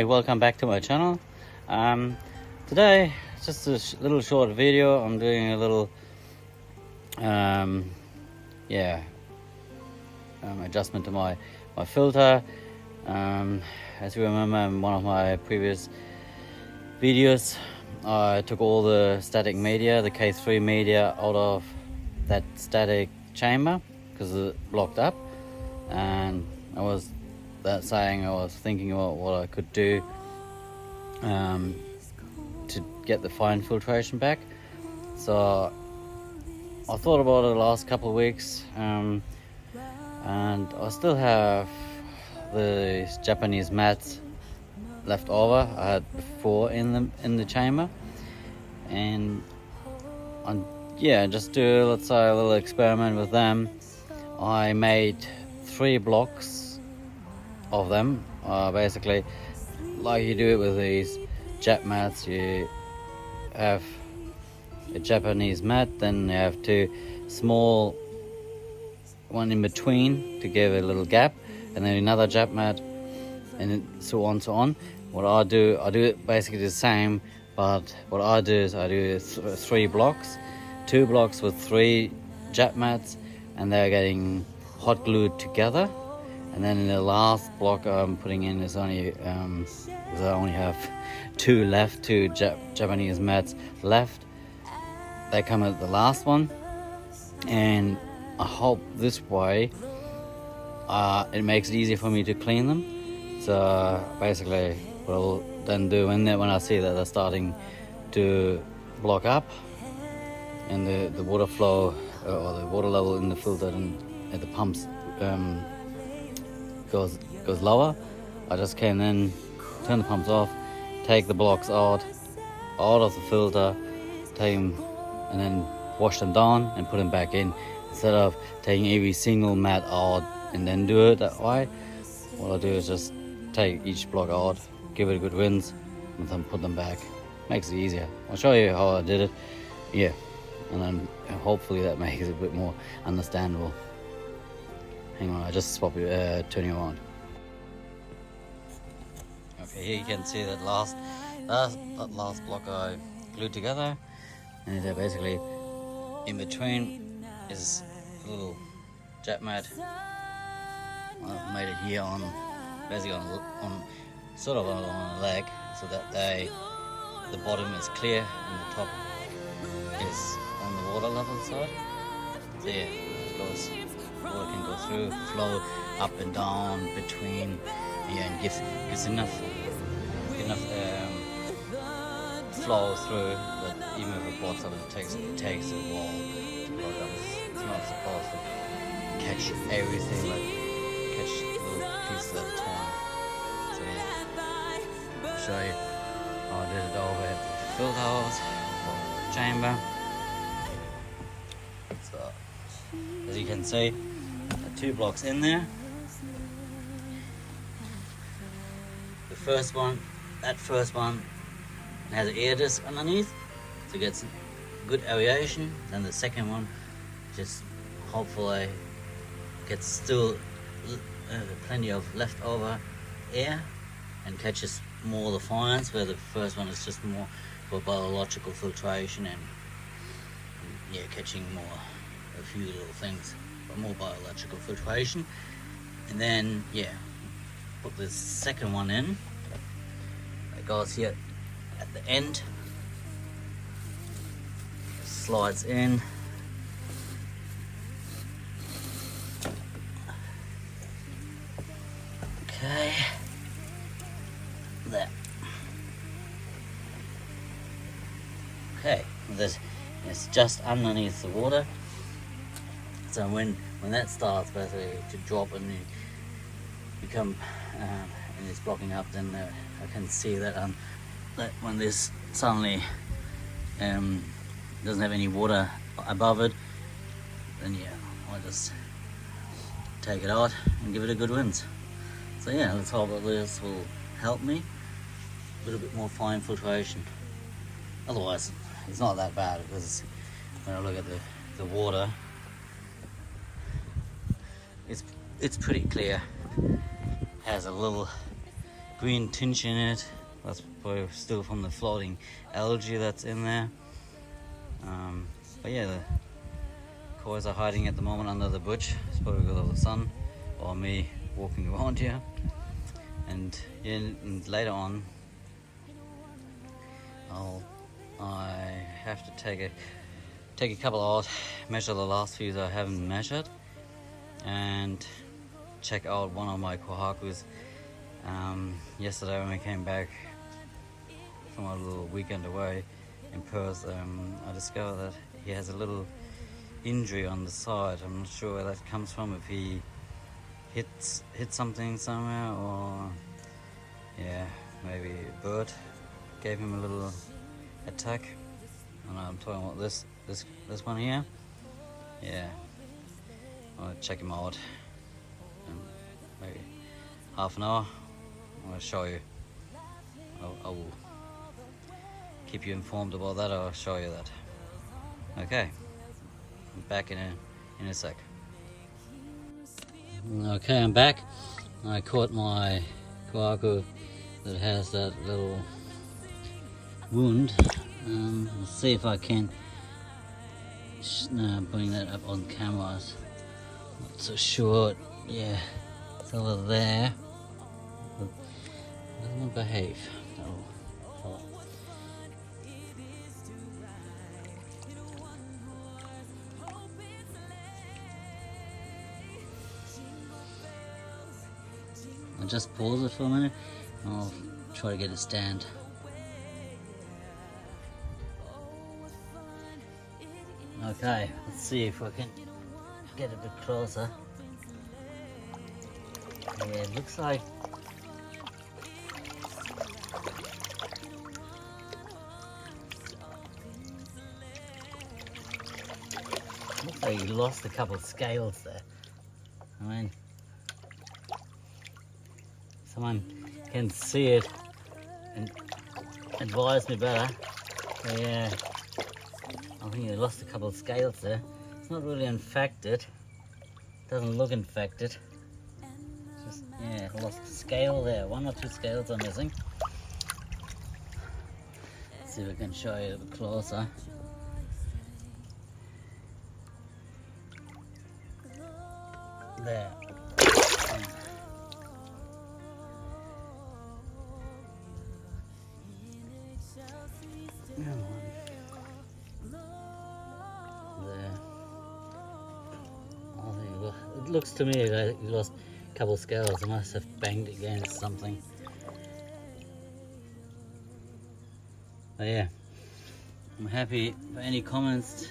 Hi, welcome back to my channel. Today it's just a little short video. I'm doing a little adjustment to my filter. As you remember in one of my previous videos, I took all the static media, the K3 media, out of that static chamber because it blocked up, and I was thinking about what I could do to get the fine filtration back. So I thought about it the last couple of weeks, and I still have the Japanese mats left over I had before in the chamber, and just do, let's say, a little experiment with them. I made 3 blocks of them. Basically, like you do it with these Jap mats, you have a Japanese mat, then you have 2 small one in between to give a little gap, and then another Jap mat, and so on. What I do it basically the same, but what I do is I do 3 blocks, 2 blocks with 3 Jap mats, and they're getting hot glued together. And then in the last block I'm putting in is only because I only have 2 left, 2 Japanese mats left. They come at the last one, and I hope this way it makes it easier for me to clean them. So basically what I'll then do when I see that they're starting to block up and the water flow or the water level in the filter and at the pumps goes lower, I just can then turn the pumps off, take the blocks out of the filter, take them and then wash them down and put them back in, instead of taking every single mat out and then do it that way. What I do is just take each block out, give it a good rinse, and then put them back. Makes it easier. I'll show you how I did it, and then hopefully that makes it a bit more understandable. Hang on, I just swap it, turn you on. Okay, here you can see that last block I glued together, and they're basically in between is a little Jap mat. I've made it here on basically on sort of on a leg, so that the bottom is clear and the top is on the water level side. So yeah, it goes, water can go through, flow up and down between, and gives enough flow through, but even if it blocks up, it takes a while to block up. It's not supposed to catch everything, like catch little pieces at a time. So yeah, I'll show you how I did it over at the filter house or the chamber. So as you can see, there are 2 blocks in there. The first one has an air disc underneath, so it gets good aeration. Then the second one just hopefully gets still plenty of leftover air and catches more of the fines, where the first one is just more for biological filtration and catching a few little things, but more biological filtration. And then put the second one in. It goes here at the end, slides in, okay, there, okay, it's just underneath the water. So when that starts basically to drop and become and it's blocking up, then I can see that that when this suddenly doesn't have any water above it, then I'll just take it out and give it a good rinse. So let's hope that this will help me a little bit more fine filtration. Otherwise it's not that bad, because when I look at the water, it's pretty clear. Has a little green tinge in it. That's probably still from the floating algae that's in there. But yeah, the koas are hiding at the moment under the bush. It's probably because of the sun or me walking around here. And yeah, and later on, I have to take a couple out, measure the last few that I haven't measured, and check out one of my Kohakus. Yesterday when we came back from our little weekend away in Perth, I discovered that he has a little injury on the side. I'm not sure where that comes from, if he hit something somewhere, or yeah, maybe a bird gave him a little attack. And I'm talking about this one here. Yeah, I'll check him out in maybe half an hour. I'm going to show you. I will keep you informed about that. I'll show you that. Okay, I'm back in a sec. Okay, I'm back. I caught my Kohaku that has that little wound. Let's see if I can bring that up on cameras. Not so sure. Yeah, it's over there. Doesn't behave. Oh. I'll just pause it for a minute. I'll try to get it stand. Okay, let's see if I can get a bit closer. Yeah, it looks like he lost a couple of scales there. I mean, someone can see it and advise me better. But yeah, I think he lost a couple of scales there. It's not really infected. Doesn't look infected. Just, yeah, lost a scale there. 1 or 2 scales are missing. Let's see if I can show you a bit closer. There. It looks to me like he lost a couple of scales. I must have banged against something. But yeah, I'm happy for any comments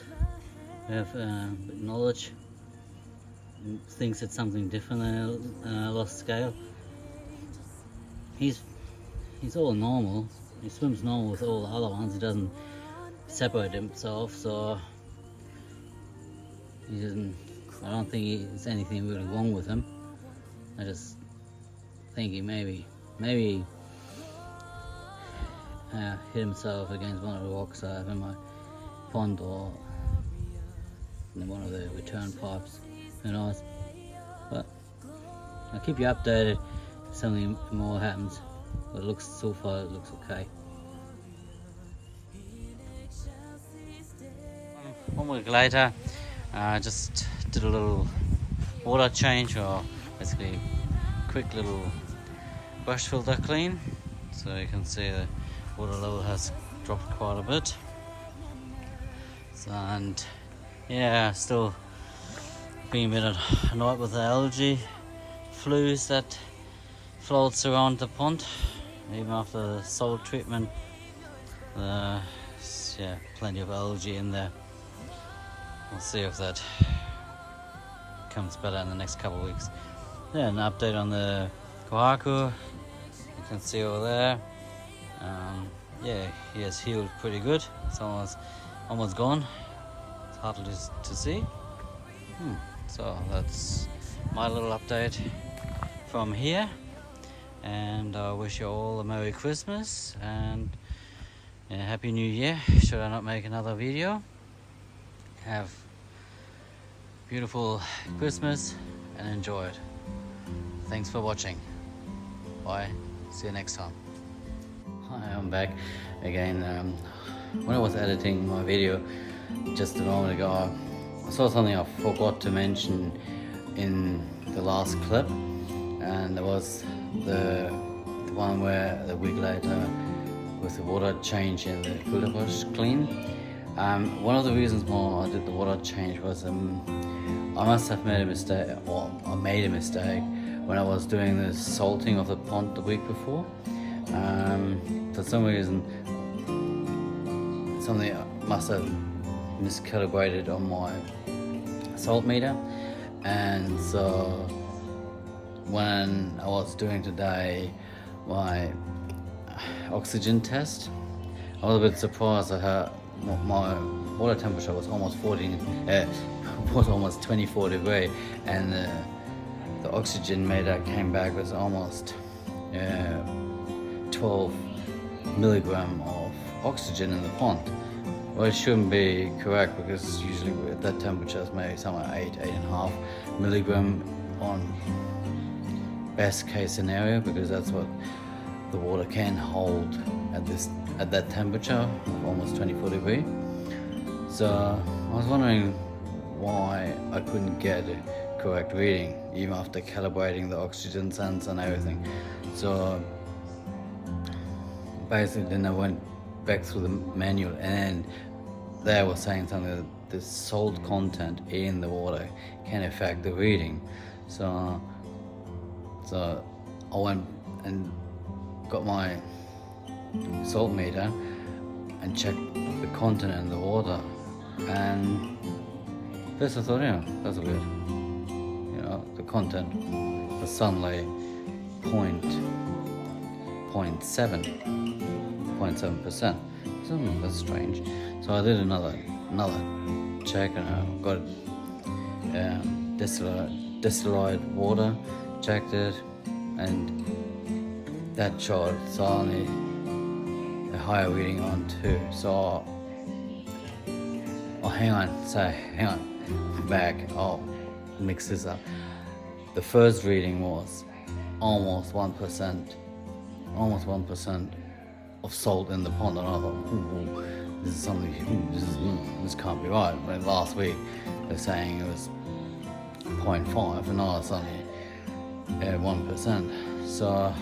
who have knowledge and thinks it's something different than a lost scale. He's all normal. He swims normal with all the other ones. He doesn't separate himself, so he doesn't. I don't think there's anything really wrong with him. I just think he maybe hit himself against one of the rocks I have in my pond, or in one of the return pipes. Who knows? But I'll keep you updated if something more happens. But it looks, so far it looks okay. 1 week later, I just did a little water change, or basically quick little brush filter clean. So you can see the water level has dropped quite a bit. So, and yeah, still being a bit annoyed with the algae flues that floats around the pond. Even after the salt treatment, yeah, plenty of algae in there. We'll see if that comes better in the next couple of weeks. Yeah, an update on the Kohaku. You can see over there. Yeah, he has healed pretty good. It's almost gone. It's hard to see. So that's my little update from here. And I wish you all a Merry Christmas and a Happy New Year, should I not make another video. Have a beautiful Christmas and enjoy it. Thanks for watching. Bye. See you next time. Hi, I'm back again. When I was editing my video just a moment ago, I saw something I forgot to mention in the last clip, and it was the one where a week later with the water change in the filter bush clean. One of the reasons why I did the water change was I must have made a mistake, or I made a mistake when I was doing the salting of the pond the week before. For some reason, something I must have miscalibrated on my salt meter, and so when I was doing today my oxygen test, I was a bit surprised at how my water temperature was almost 24 degrees, and the oxygen meter came back with almost 12 milligram of oxygen in the pond. Well, it shouldn't be correct, because usually at that temperature it's maybe somewhere 8.5 milligram on best case scenario, because that's what the water can hold at that temperature of almost 24 degrees. So I was wondering why I couldn't get a correct reading even after calibrating the oxygen sensor and everything. So basically then I went back through the manual, and they were saying something that the salt content in the water can affect the reading. So I went and got my salt meter and checked the content in the water, and first I thought, yeah, that's weird. You know, the content was suddenly 0.7%. So that's strange. So I did another check, and I got distilled water, checked it, and that showed suddenly a higher reading on too. So hang on, back, I'll mix this up. The first reading was almost 1% of salt in the pond, and I thought, this is something, this can't be right. But last week they're saying it was 0.5, and now it's only 1%. So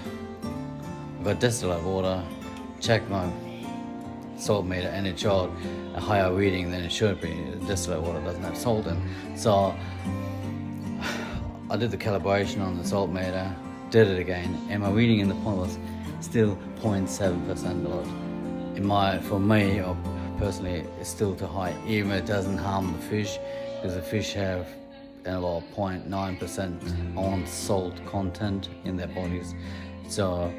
if I distillate water, check my salt meter, and it showed a higher reading than it should be. Distillate water doesn't have salt in. So I did the calibration on the salt meter, did it again, and my reading in the pond was still 0.7%. For me, or personally, it's still too high, even if it doesn't harm the fish, because the fish have about 0.9% on salt content in their bodies. So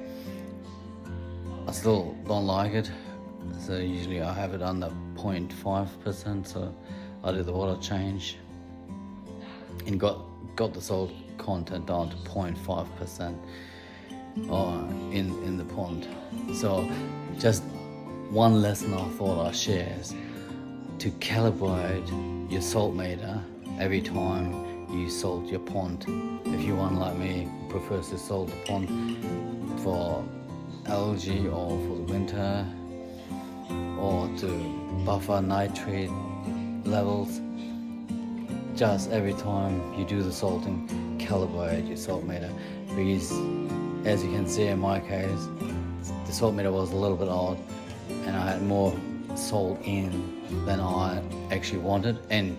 I still don't like it. So usually I have it under 0.5%. So I did the water change and got the salt content down to 0.5% in the pond. So just one lesson I thought I'd share is to calibrate your salt meter every time you salt your pond. If you want, like me, prefers to salt the pond for algae or for the winter, or to buffer nitrate levels, just every time you do the salting, calibrate your salt meter. Because as you can see in my case, the salt meter was a little bit odd, and I had more salt in than I actually wanted. And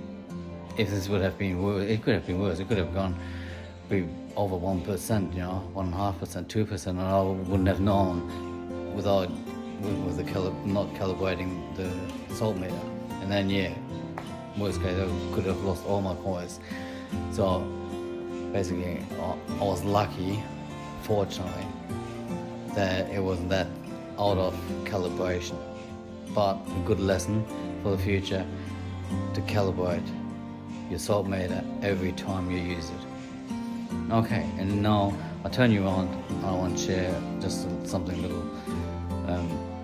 if this would have been worse, it could have been worse. It could have gone be over 1%, 1.5%, 2%, and I wouldn't have known without not calibrating the salt meter. And then worst case, I could have lost all my points. So basically, I was lucky, fortunately, that it wasn't that out of calibration. But a good lesson for the future, to calibrate your salt meter every time you use it. Okay, and now I'll turn you on. I want to share just something little,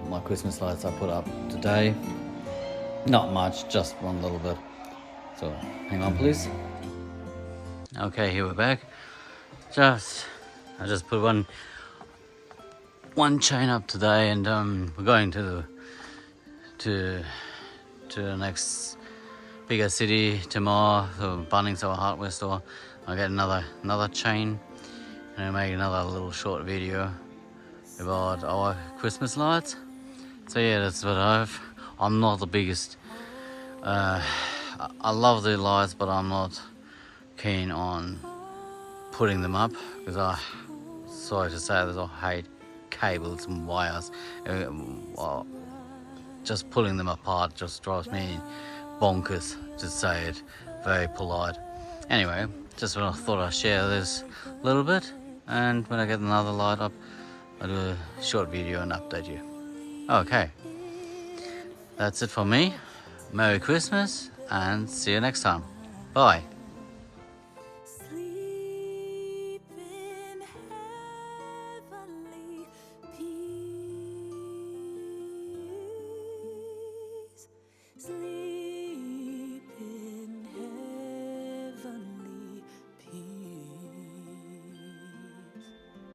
my Christmas lights I put up today. Not much, just one little bit. So hang on please. Okay, here we're back. I just put one one chain up today, and we're going to the next bigger city tomorrow, the Bunnings or hardware store. I'll get another chain, and I'll make another little short video about our Christmas lights. So yeah, that's what I'm not the biggest. I love the lights, but I'm not keen on putting them up because sorry to say this, I hate cables and wires. Just pulling them apart just drives me bonkers, to say it very polite. Anyway, just thought I'd share this a little bit, and when I get another light up, I'll do a short video and update you. Okay, that's it for me. Merry Christmas and see you next time. Bye.